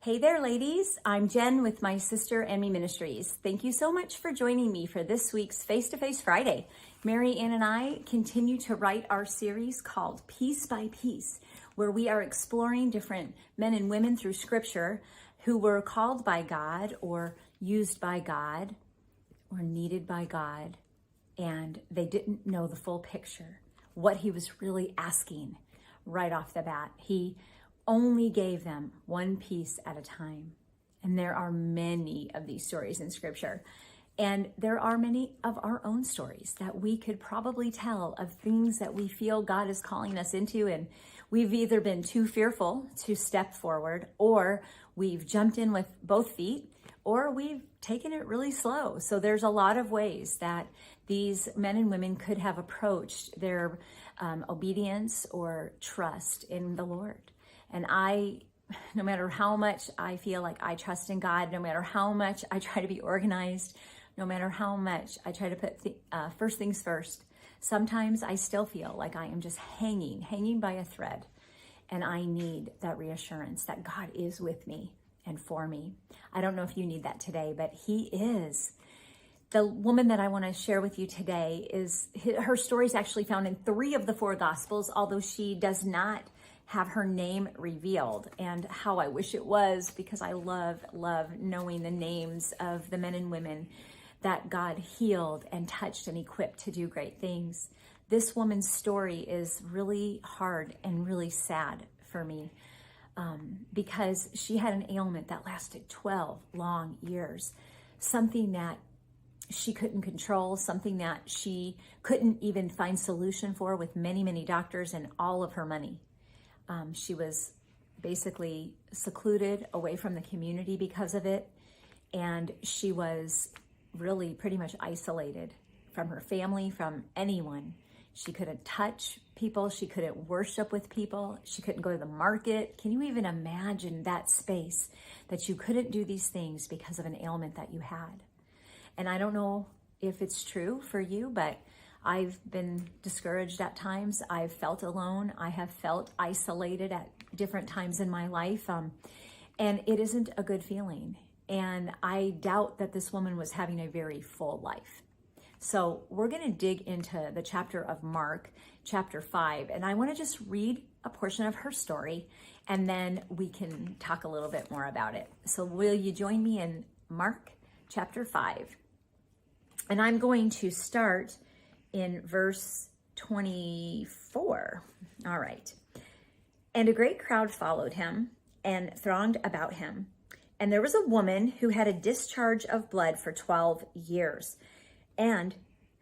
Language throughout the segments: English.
Hey there, ladies. I'm Jen with my sister and me Ministries. Thank you so much for joining me for this week's Face-to-Face Friday. Mary Ann and I continue to write our series called Piece by Piece, where we are exploring different men and women through Scripture who were called by God or used by God or needed by God, and they didn't know the full picture, what he was really asking right off the bat. He only gave them one piece at a time. And there are many of these stories in Scripture. And there are many of our own stories that we could probably tell of things that we feel God is calling us into. And we've either been too fearful to step forward, or we've jumped in with both feet, or we've taken it really slow. So there's a lot of ways that these men and women could have approached their obedience or trust in the Lord. And no matter how much I feel like I trust in God, no matter how much I try to be organized, no matter how much I try to put first things first, sometimes I still feel like I am just hanging by a thread. And I need that reassurance that God is with me and for me. I don't know if you need that today, but He is. The woman that I want to share with you today her story is actually found in 3 of the 4 Gospels, although she does not have her name revealed, and how I wish it was, because I love knowing the names of the men and women that God healed and touched and equipped to do great things. This woman's story is really hard and really sad for me because she had an ailment that lasted 12 long years, something that she couldn't control, something that she couldn't even find solution for with many doctors and all of her money. She was basically secluded away from the community because of it. And she was really pretty much isolated from her family, from anyone. She couldn't touch people. She couldn't worship with people. She couldn't go to the market. Can you even imagine that space that you couldn't do these things because of an ailment that you had? And I don't know if it's true for you, but I've been discouraged at times. I've felt alone. I have felt isolated at different times in my life. And it isn't a good feeling. And I doubt that this woman was having a very full life. So we're going to dig into the chapter of Mark, chapter 5. And I want to just read a portion of her story, and then we can talk a little bit more about it. So will you join me in Mark chapter 5? And I'm going to start in verse 24. All right. And a great crowd followed him and thronged about him. And there was a woman who had a discharge of blood for 12 years, and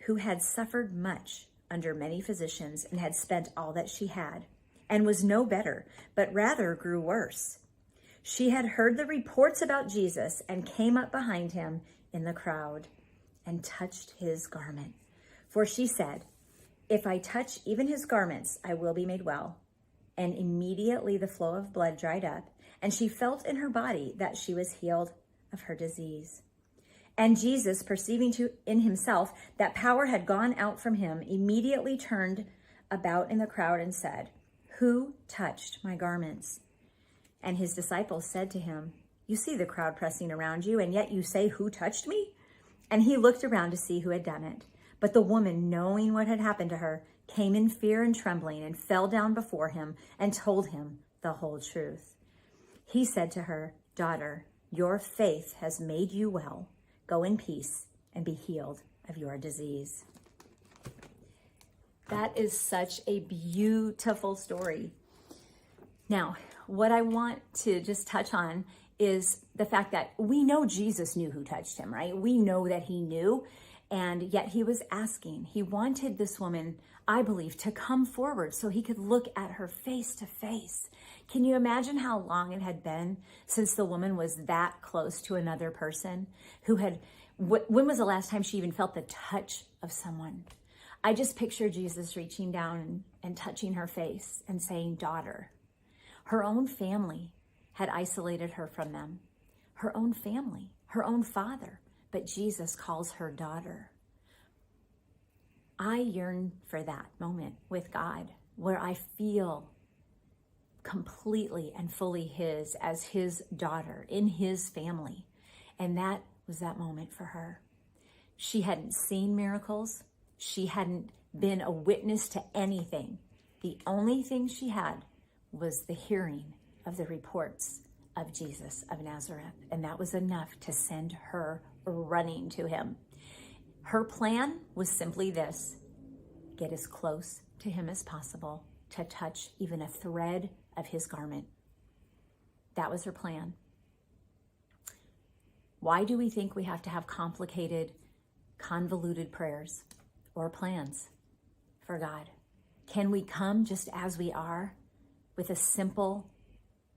who had suffered much under many physicians, and had spent all that she had, and was no better, but rather grew worse. She had heard the reports about Jesus, and came up behind him in the crowd, and touched his garment. For she said, "If I touch even his garments, I will be made well." And immediately the flow of blood dried up, and she felt in her body that she was healed of her disease. And Jesus, perceiving in himself that power had gone out from him, immediately turned about in the crowd and said, "Who touched my garments?" And his disciples said to him, "You see the crowd pressing around you, and yet you say, 'Who touched me?'" And he looked around to see who had done it. But the woman, knowing what had happened to her, came in fear and trembling, and fell down before him and told him the whole truth. He said to her, "Daughter, your faith has made you well. Go in peace and be healed of your disease." That is such a beautiful story. Now, what I want to just touch on is the fact that we know Jesus knew who touched him, right? We know that he knew, and yet he was asking. He wanted this woman, I believe, to come forward so he could look at her face to face. Can you imagine how long it had been since the woman was that close to another person who had, when was the last time she even felt the touch of someone? I just picture Jesus reaching down and touching her face and saying, "Daughter." Her own family had isolated her from them. Her own family, her own father, but Jesus calls her daughter. I yearn for that moment with God where I feel completely and fully his as his daughter in his family. And that was that moment for her. She hadn't seen miracles. She hadn't been a witness to anything. The only thing she had was the hearing of the reports of Jesus of Nazareth. And that was enough to send her running to him. Her plan was simply this: get as close to him as possible, to touch even a thread of his garment. That was her plan. Why do we think we have to have complicated, convoluted prayers or plans for God? Can we come just as we are with a simple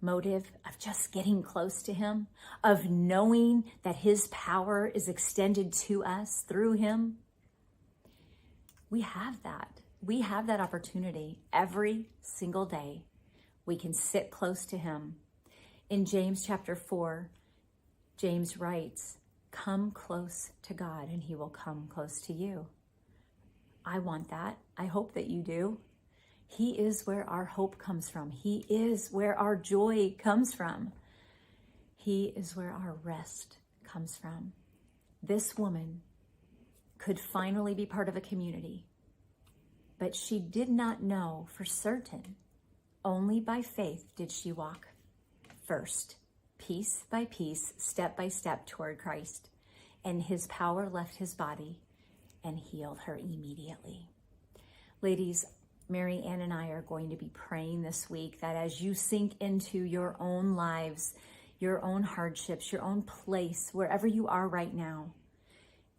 motive of just getting close to him, of knowing that his power is extended to us through him? We have that. We have that opportunity every single day. We can sit close to him. In James chapter 4, James writes, "Come close to God and he will come close to you." I want that. I hope that you do. He is where our hope comes from. He is where our joy comes from. He is where our rest comes from. This woman could finally be part of a community, but she did not know for certain. Only by faith did she walk first, piece by piece, step by step toward Christ. And his power left his body and healed her immediately. Ladies, Mary Ann and I are going to be praying this week that as you sink into your own lives, your own hardships, your own place, wherever you are right now,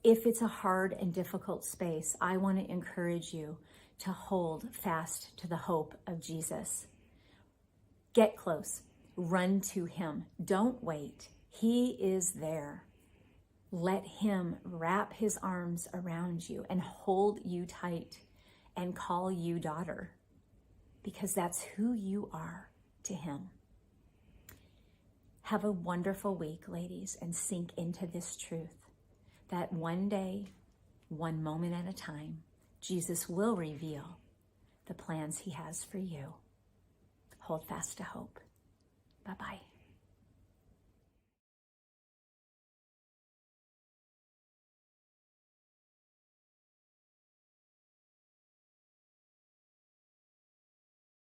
if it's a hard and difficult space, I want to encourage you to hold fast to the hope of Jesus. Get close. Run to him. Don't wait. He is there. Let him wrap his arms around you and hold you tight and call you daughter, because that's who you are to him. Have a wonderful week, ladies, and sink into this truth that one day, one moment at a time, Jesus will reveal the plans he has for you. Hold fast to hope. Bye-bye.